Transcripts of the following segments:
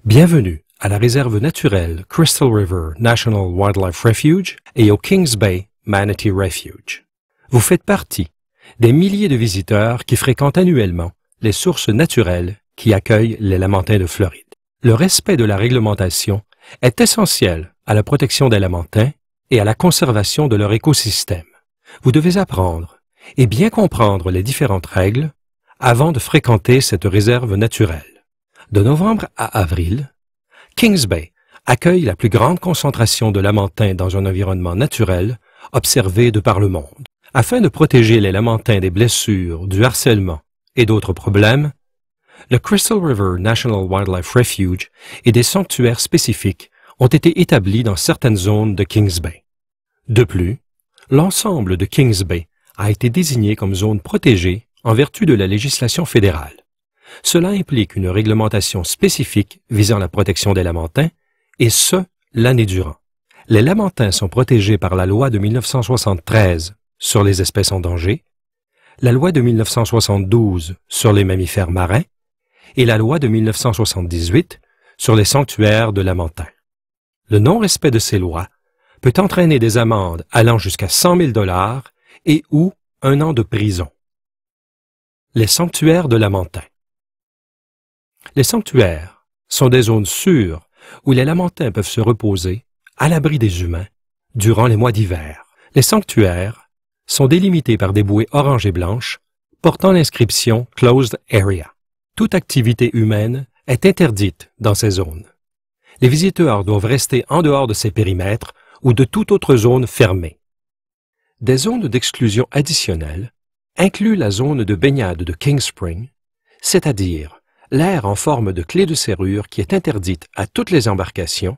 Bienvenue à la réserve naturelle Crystal River National Wildlife Refuge et au Kings Bay Manatee Refuge. Vous faites partie des milliers de visiteurs qui fréquentent annuellement les sources naturelles qui accueillent les lamantins de Floride. Le respect de la réglementation est essentiel à la protection des lamantins et à la conservation de leur écosystème. Vous devez apprendre et bien comprendre les différentes règles avant de fréquenter cette réserve naturelle. De novembre à avril, Kings Bay accueille la plus grande concentration de lamantins dans un environnement naturel observé de par le monde. Afin de protéger les lamantins des blessures, du harcèlement et d'autres problèmes, le Crystal River National Wildlife Refuge et des sanctuaires spécifiques ont été établis dans certaines zones de Kings Bay. De plus, l'ensemble de Kings Bay a été désigné comme zone protégée en vertu de la législation fédérale. Cela implique une réglementation spécifique visant la protection des lamantins, et ce, l'année durant. Les lamantins sont protégés par la loi de 1973 sur les espèces en danger, la loi de 1972 sur les mammifères marins et la loi de 1978 sur les sanctuaires de lamantins. Le non-respect de ces lois peut entraîner des amendes allant jusqu'à 100 000 $ et ou 1 an de prison. Les sanctuaires de lamantins. Les sanctuaires sont des zones sûres où les lamantins peuvent se reposer à l'abri des humains durant les mois d'hiver. Les sanctuaires sont délimités par des bouées orange et blanches portant l'inscription « Closed Area ». Toute activité humaine est interdite dans ces zones. Les visiteurs doivent rester en dehors de ces périmètres ou de toute autre zone fermée. Des zones d'exclusion additionnelles incluent la zone de baignade de King Spring, c'est-à-dire l'aire en forme de clé de serrure qui est interdite à toutes les embarcations,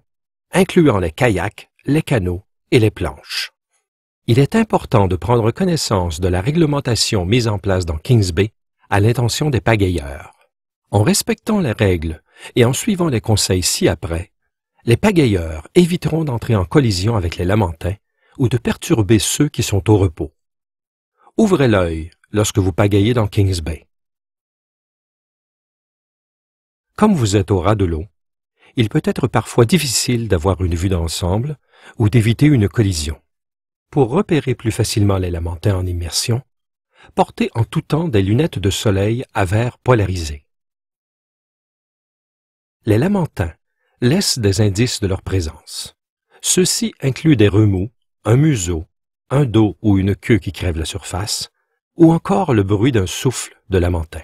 incluant les kayaks, les canots et les planches. Il est important de prendre connaissance de la réglementation mise en place dans Kings Bay à l'intention des pagayeurs. En respectant les règles et en suivant les conseils ci-après, les pagayeurs éviteront d'entrer en collision avec les lamantins ou de perturber ceux qui sont au repos. Ouvrez l'œil lorsque vous pagayez dans Kings Bay. Comme vous êtes au ras de l'eau, il peut être parfois difficile d'avoir une vue d'ensemble ou d'éviter une collision. Pour repérer plus facilement les lamantins en immersion, portez en tout temps des lunettes de soleil à verre polarisé. Les lamantins laissent des indices de leur présence. Ceux-ci incluent des remous, un museau, un dos ou une queue qui crève la surface, ou encore le bruit d'un souffle de lamantin.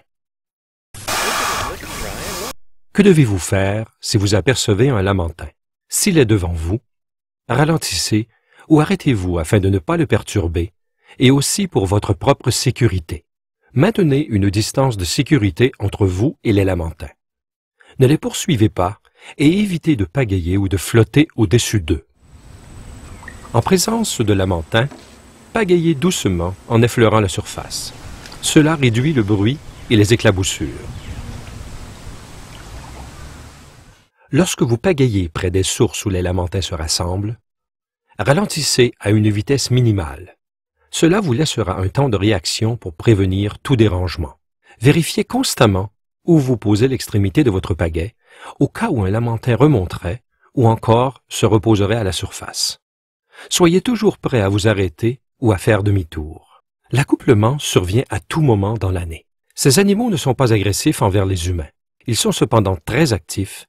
Que devez-vous faire si vous apercevez un lamantin? S'il est devant vous, ralentissez ou arrêtez-vous afin de ne pas le perturber et aussi pour votre propre sécurité. Maintenez une distance de sécurité entre vous et les lamantins. Ne les poursuivez pas et évitez de pagayer ou de flotter au-dessus d'eux. En présence de lamantins, pagayez doucement en effleurant la surface. Cela réduit le bruit et les éclaboussures. Lorsque vous pagayez près des sources où les lamantins se rassemblent, ralentissez à une vitesse minimale. Cela vous laissera un temps de réaction pour prévenir tout dérangement. Vérifiez constamment où vous posez l'extrémité de votre pagaie, au cas où un lamantin remonterait ou encore se reposerait à la surface. Soyez toujours prêt à vous arrêter ou à faire demi-tour. L'accouplement survient à tout moment dans l'année. Ces animaux ne sont pas agressifs envers les humains. Ils sont cependant très actifs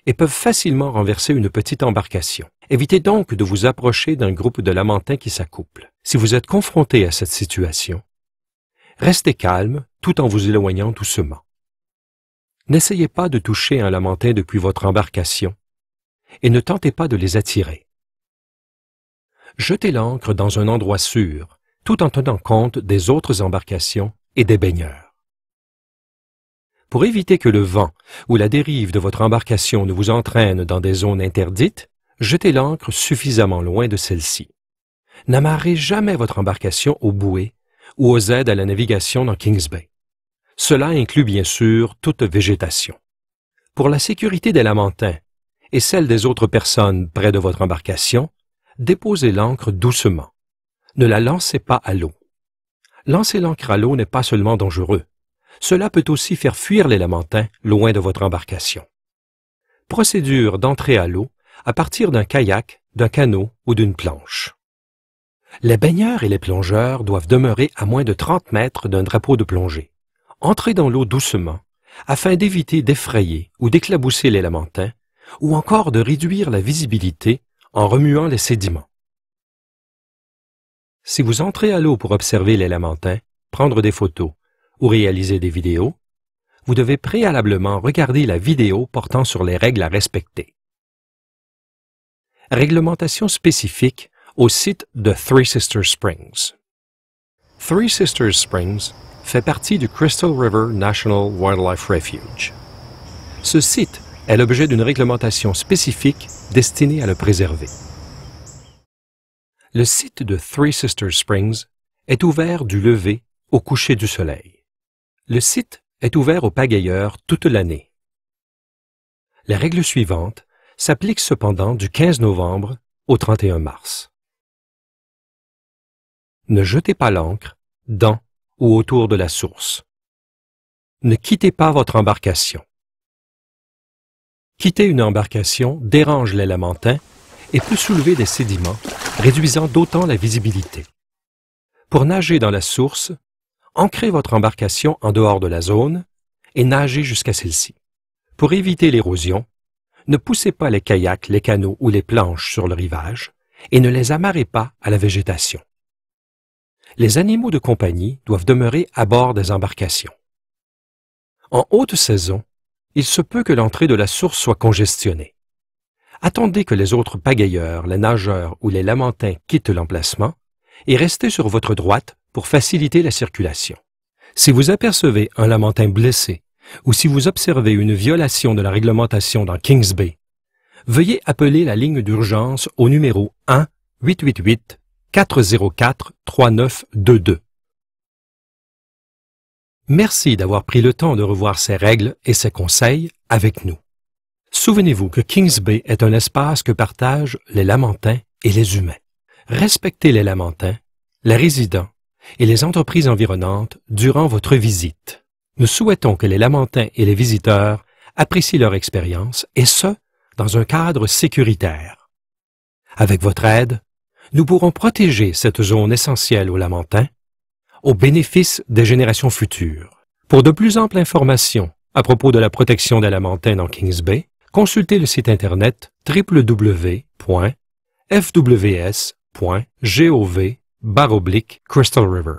et peuvent facilement renverser une petite embarcation. Évitez donc de vous approcher d'un groupe de lamantins qui s'accouplent. Si vous êtes confronté à cette situation, restez calme tout en vous éloignant doucement. N'essayez pas de toucher un lamantin depuis votre embarcation et ne tentez pas de les attirer. Jetez l'ancre dans un endroit sûr tout en tenant compte des autres embarcations et des baigneurs. Pour éviter que le vent ou la dérive de votre embarcation ne vous entraîne dans des zones interdites, jetez l'ancre suffisamment loin de celle-ci. N'amarrez jamais votre embarcation aux bouées ou aux aides à la navigation dans Kings Bay. Cela inclut bien sûr toute végétation. Pour la sécurité des lamantins et celle des autres personnes près de votre embarcation, déposez l'ancre doucement. Ne la lancez pas à l'eau. Lancer l'ancre à l'eau n'est pas seulement dangereux. Cela peut aussi faire fuir les lamantins loin de votre embarcation. Procédure d'entrée à l'eau à partir d'un kayak, d'un canot ou d'une planche. Les baigneurs et les plongeurs doivent demeurer à moins de 30 mètres d'un drapeau de plongée. Entrez dans l'eau doucement afin d'éviter d'effrayer ou d'éclabousser les lamentins ou encore de réduire la visibilité en remuant les sédiments. Si vous entrez à l'eau pour observer les lamentins, prendre des photos ou réaliser des vidéos, vous devez préalablement regarder la vidéo portant sur les règles à respecter. Réglementation spécifique au site de Three Sisters Springs. Three Sisters Springs fait partie du Crystal River National Wildlife Refuge. Ce site est l'objet d'une réglementation spécifique destinée à le préserver. Le site de Three Sisters Springs est ouvert du lever au coucher du soleil. Le site est ouvert aux pagayeurs toute l'année. Les règles suivantes s'appliquent cependant du 15 novembre au 31 mars. Ne jetez pas l'ancre dans ou autour de la source. Ne quittez pas votre embarcation. Quitter une embarcation dérange les lamentins et peut soulever des sédiments, réduisant d'autant la visibilité. Pour nager dans la source, ancrez votre embarcation en dehors de la zone et nagez jusqu'à celle-ci. Pour éviter l'érosion, ne poussez pas les kayaks, les canots ou les planches sur le rivage et ne les amarrez pas à la végétation. Les animaux de compagnie doivent demeurer à bord des embarcations. En haute saison, il se peut que l'entrée de la source soit congestionnée. Attendez que les autres pagayeurs, les nageurs ou les lamentins quittent l'emplacement et restez sur votre droite pour faciliter la circulation. Si vous apercevez un lamentin blessé ou si vous observez une violation de la réglementation dans Kings Bay, veuillez appeler la ligne d'urgence au numéro 1-888-404-3922. Merci d'avoir pris le temps de revoir ces règles et ces conseils avec nous. Souvenez-vous que Kings Bay est un espace que partagent les lamentins et les humains. Respectez les lamentins, les résidents et les entreprises environnantes durant votre visite. Nous souhaitons que les lamentins et les visiteurs apprécient leur expérience et ce, dans un cadre sécuritaire. Avec votre aide, nous pourrons protéger cette zone essentielle aux lamentins au bénéfice des générations futures. Pour de plus amples informations à propos de la protection des lamentins dans Kings Bay, consultez le site internet www.fws.gov/Crystal River.